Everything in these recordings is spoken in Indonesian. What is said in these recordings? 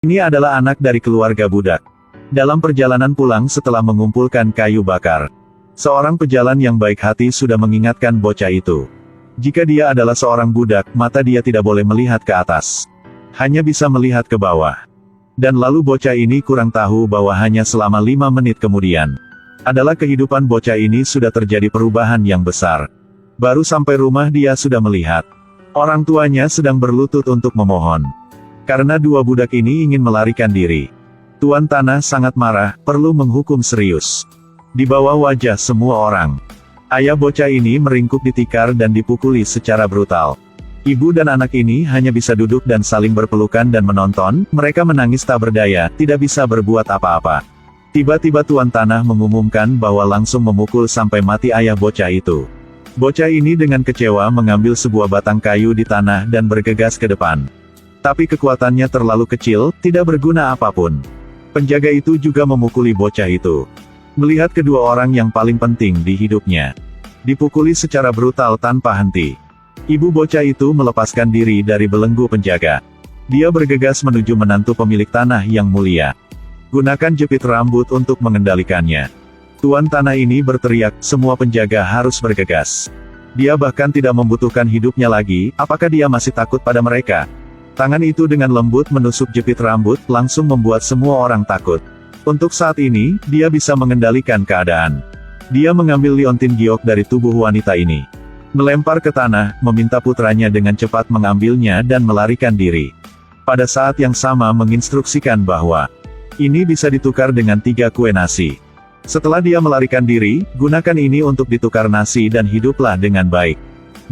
Ini adalah anak dari keluarga budak. Dalam perjalanan pulang setelah mengumpulkan kayu bakar, seorang pejalan yang baik hati sudah mengingatkan bocah itu. Jika dia adalah seorang budak, mata dia tidak boleh melihat ke atas. Hanya bisa melihat ke bawah. Dan lalu bocah ini kurang tahu bahwa hanya selama 5 menit kemudian, adalah kehidupan bocah ini sudah terjadi perubahan yang besar. Baru sampai rumah dia sudah melihat orang tuanya sedang berlutut untuk memohon. Karena dua budak ini ingin melarikan diri. Tuan Tanah sangat marah, perlu menghukum serius. Di bawah wajah semua orang, ayah bocah ini meringkuk di tikar dan dipukuli secara brutal. Ibu dan anak ini hanya bisa duduk dan saling berpelukan dan menonton, mereka menangis tak berdaya, tidak bisa berbuat apa-apa. Tiba-tiba Tuan Tanah mengumumkan bahwa langsung memukul sampai mati ayah bocah itu. Bocah ini dengan kecewa mengambil sebuah batang kayu di tanah dan bergegas ke depan. Tapi kekuatannya terlalu kecil, tidak berguna apapun. Penjaga itu juga memukuli bocah itu. Melihat kedua orang yang paling penting di hidupnya dipukuli secara brutal tanpa henti, ibu bocah itu melepaskan diri dari belenggu penjaga. Dia bergegas menuju menantu pemilik tanah yang mulia. Gunakan jepit rambut untuk mengendalikannya. Tuan Tanah ini berteriak, semua penjaga harus bergegas. Dia bahkan tidak membutuhkan hidupnya lagi, apakah dia masih takut pada mereka? Tangan itu dengan lembut menusuk jepit rambut, langsung membuat semua orang takut. Untuk saat ini, dia bisa mengendalikan keadaan. Dia mengambil liontin giok dari tubuh wanita ini, melempar ke tanah, meminta putranya dengan cepat mengambilnya dan melarikan diri. Pada saat yang sama menginstruksikan bahwa ini bisa ditukar dengan 3 kue nasi. Setelah dia melarikan diri, gunakan ini untuk ditukar nasi dan hiduplah dengan baik.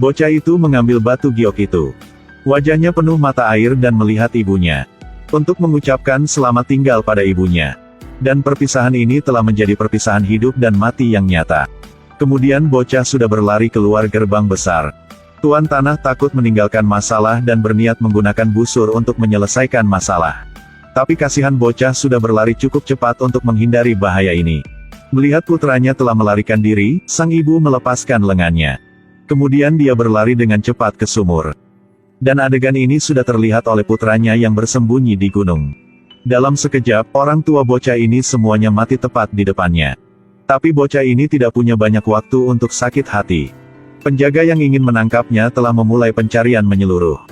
Bocah itu mengambil batu giok itu. Wajahnya penuh mata air dan melihat ibunya. Untuk mengucapkan selamat tinggal pada ibunya. Dan perpisahan ini telah menjadi perpisahan hidup dan mati yang nyata. Kemudian bocah sudah berlari keluar gerbang besar. Tuan Tanah takut meninggalkan masalah dan berniat menggunakan busur untuk menyelesaikan masalah. Tapi kasihan bocah sudah berlari cukup cepat untuk menghindari bahaya ini. Melihat putranya telah melarikan diri, sang ibu melepaskan lengannya. Kemudian dia berlari dengan cepat ke sumur. Dan adegan ini sudah terlihat oleh putranya yang bersembunyi di gunung. Dalam sekejap, orang tua bocah ini semuanya mati tepat di depannya. Tapi bocah ini tidak punya banyak waktu untuk sakit hati. Penjaga yang ingin menangkapnya telah memulai pencarian menyeluruh.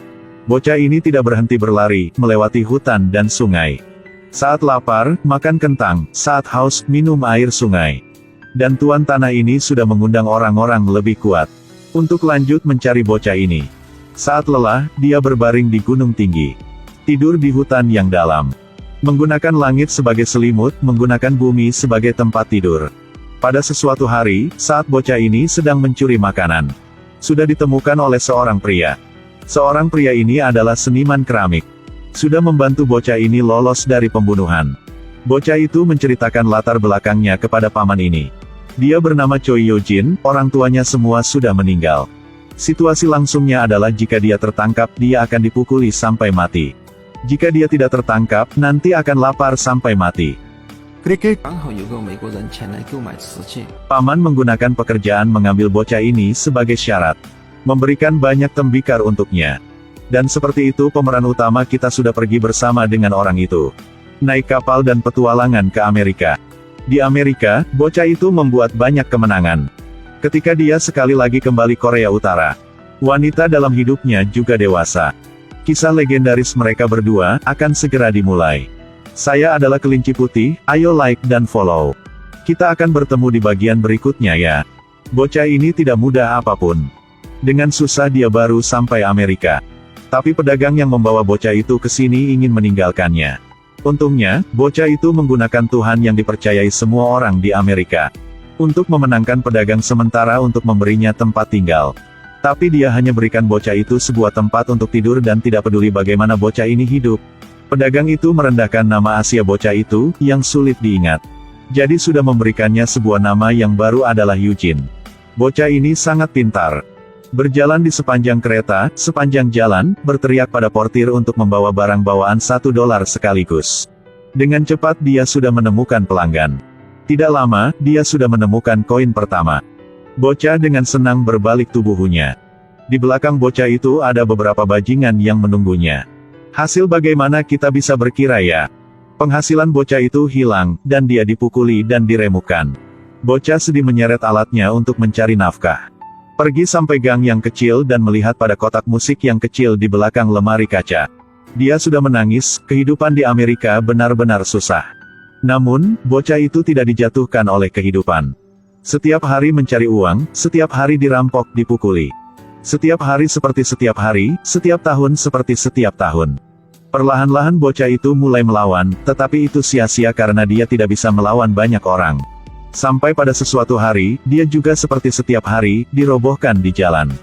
Bocah ini tidak berhenti berlari, melewati hutan dan sungai. Saat lapar, makan kentang, saat haus, minum air sungai. Dan Tuan Tanah ini sudah mengundang orang-orang lebih kuat untuk lanjut mencari bocah ini. Saat lelah, dia berbaring di gunung tinggi. Tidur di hutan yang dalam. Menggunakan langit sebagai selimut, menggunakan bumi sebagai tempat tidur. Pada sesuatu hari, saat bocah ini sedang mencuri makanan, sudah ditemukan oleh seorang pria. Seorang pria ini adalah seniman keramik. Sudah membantu bocah ini lolos dari pembunuhan. Bocah itu menceritakan latar belakangnya kepada paman ini. Dia bernama Choi Yojin, orang tuanya semua sudah meninggal. Situasi langsungnya adalah jika dia tertangkap, dia akan dipukuli sampai mati. Jika dia tidak tertangkap, nanti akan lapar sampai mati. Paman menggunakan pekerjaan mengambil bocah ini sebagai syarat. Memberikan banyak tembikar untuknya. Dan seperti itu pemeran utama kita sudah pergi bersama dengan orang itu. Naik kapal dan petualangan ke Amerika. Di Amerika, bocah itu membuat banyak kemenangan. Ketika dia sekali lagi kembali Korea Utara, wanita dalam hidupnya juga dewasa. Kisah legendaris mereka berdua akan segera dimulai. Saya adalah Kelinci Putih, ayo like dan follow. Kita akan bertemu di bagian berikutnya ya. Bocah ini tidak mudah apapun. Dengan susah dia baru sampai Amerika. Tapi pedagang yang membawa bocah itu ke sini ingin meninggalkannya. Untungnya, bocah itu menggunakan Tuhan yang dipercayai semua orang di Amerika. Untuk memenangkan pedagang sementara untuk memberinya tempat tinggal. Tapi dia hanya berikan bocah itu sebuah tempat untuk tidur dan tidak peduli bagaimana bocah ini hidup. Pedagang itu merendahkan nama Asia bocah itu, yang sulit diingat. Jadi sudah memberikannya sebuah nama yang baru adalah Eugene. Bocah ini sangat pintar. Berjalan di sepanjang kereta, sepanjang jalan, berteriak pada portir untuk membawa barang bawaan $1 sekaligus. Dengan cepat dia sudah menemukan pelanggan. Tidak lama, dia sudah menemukan koin pertama. Bocah dengan senang berbalik tubuhnya. Di belakang bocah itu ada beberapa bajingan yang menunggunya. Hasil bagaimana kita bisa berkira ya? Penghasilan bocah itu hilang, dan dia dipukuli dan diremukkan. Bocah sedih menyeret alatnya untuk mencari nafkah. Pergi sampai gang yang kecil dan melihat pada kotak musik yang kecil di belakang lemari kaca. Dia sudah menangis, kehidupan di Amerika benar-benar susah. Namun, bocah itu tidak dijatuhkan oleh kehidupan. Setiap hari mencari uang, setiap hari dirampok, dipukuli. Setiap hari seperti setiap hari, setiap tahun seperti setiap tahun. Perlahan-lahan bocah itu mulai melawan, tetapi itu sia-sia karena dia tidak bisa melawan banyak orang. Sampai pada sesuatu hari, dia juga seperti setiap hari, dirobohkan di jalan.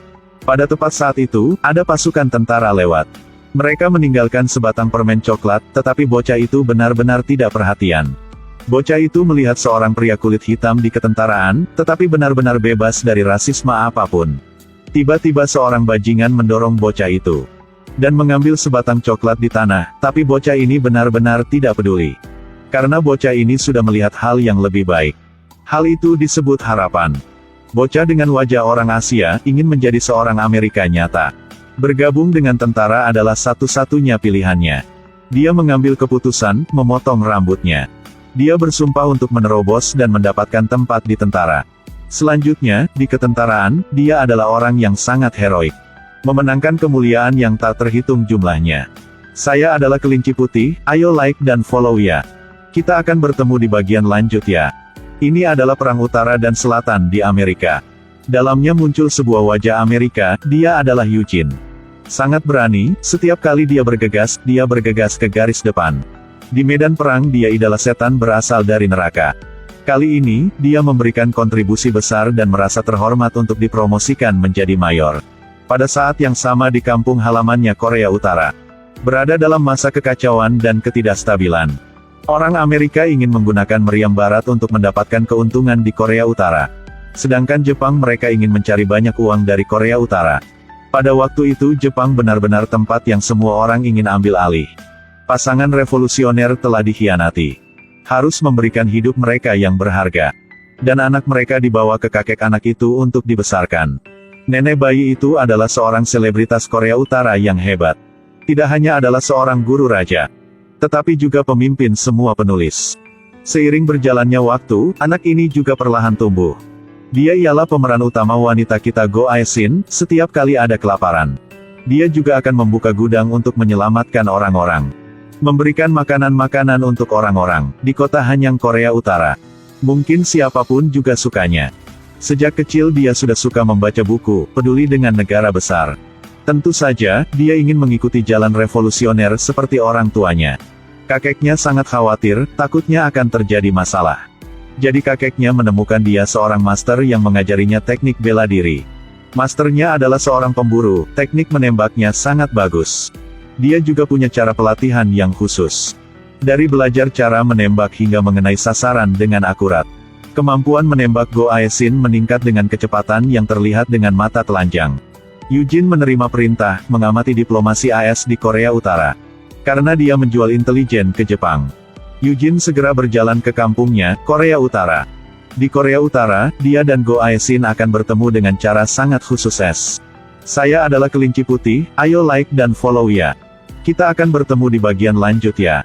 Pada tepat saat itu, ada pasukan tentara lewat. Mereka meninggalkan sebatang permen coklat, tetapi bocah itu benar-benar tidak perhatian. Bocah itu melihat seorang pria kulit hitam di ketentaraan, tetapi benar-benar bebas dari rasisme apapun. Tiba-tiba seorang bajingan mendorong bocah itu dan mengambil sebatang coklat di tanah, tapi bocah ini benar-benar tidak peduli. Karena bocah ini sudah melihat hal yang lebih baik. Hal itu disebut harapan. Bocah dengan wajah orang Asia, ingin menjadi seorang Amerika nyata. Bergabung dengan tentara adalah satu-satunya pilihannya. Dia mengambil keputusan, memotong rambutnya. Dia bersumpah untuk menerobos dan mendapatkan tempat di tentara. Selanjutnya, di ketentaraan, dia adalah orang yang sangat heroik. Memenangkan kemuliaan yang tak terhitung jumlahnya. Saya adalah kelinci putih, ayo like dan follow ya. Kita akan bertemu di bagian lanjut ya. Ini adalah perang utara dan selatan di Amerika. Dalamnya muncul sebuah wajah Amerika, dia adalah Eugene. Sangat berani, setiap kali dia bergegas ke garis depan. Di medan perang dia adalah setan berasal dari neraka. Kali ini, dia memberikan kontribusi besar dan merasa terhormat untuk dipromosikan menjadi mayor. Pada saat yang sama di kampung halamannya Korea Utara. Berada dalam masa kekacauan dan ketidakstabilan. Orang Amerika ingin menggunakan meriam barat untuk mendapatkan keuntungan di Korea Utara. Sedangkan Jepang mereka ingin mencari banyak uang dari Korea Utara. Pada waktu itu Jepang benar-benar tempat yang semua orang ingin ambil alih. Pasangan revolusioner telah dikhianati. Harus memberikan hidup mereka yang berharga. Dan anak mereka dibawa ke kakek anak itu untuk dibesarkan. Nenek bayi itu adalah seorang selebritas Korea Utara yang hebat. Tidak hanya adalah seorang guru raja, tetapi juga pemimpin semua penulis. Seiring berjalannya waktu, anak ini juga perlahan tumbuh. Dia ialah pemeran utama wanita kita Go Ae-shin, setiap kali ada kelaparan. Dia juga akan membuka gudang untuk menyelamatkan orang-orang. Memberikan makanan-makanan untuk orang-orang, di kota Hanyang Korea Utara. Mungkin siapapun juga sukanya. Sejak kecil dia sudah suka membaca buku, peduli dengan negara besar. Tentu saja, dia ingin mengikuti jalan revolusioner seperti orang tuanya. Kakeknya sangat khawatir, takutnya akan terjadi masalah. Jadi kakeknya menemukan dia seorang master yang mengajarinya teknik bela diri. Masternya adalah seorang pemburu, teknik menembaknya sangat bagus. Dia juga punya cara pelatihan yang khusus. Dari belajar cara menembak hingga mengenai sasaran dengan akurat. Kemampuan menembak Go Ae-shin meningkat dengan kecepatan yang terlihat dengan mata telanjang. Eugene menerima perintah, mengamati diplomasi AS di Korea Utara. Karena dia menjual intelijen ke Jepang. Eugene segera berjalan ke kampungnya, Korea Utara. Di Korea Utara, dia dan Go Ae-shin akan bertemu dengan cara sangat khusus. Saya adalah kelinci putih, ayo like dan follow ya. Kita akan bertemu di bagian lanjut ya.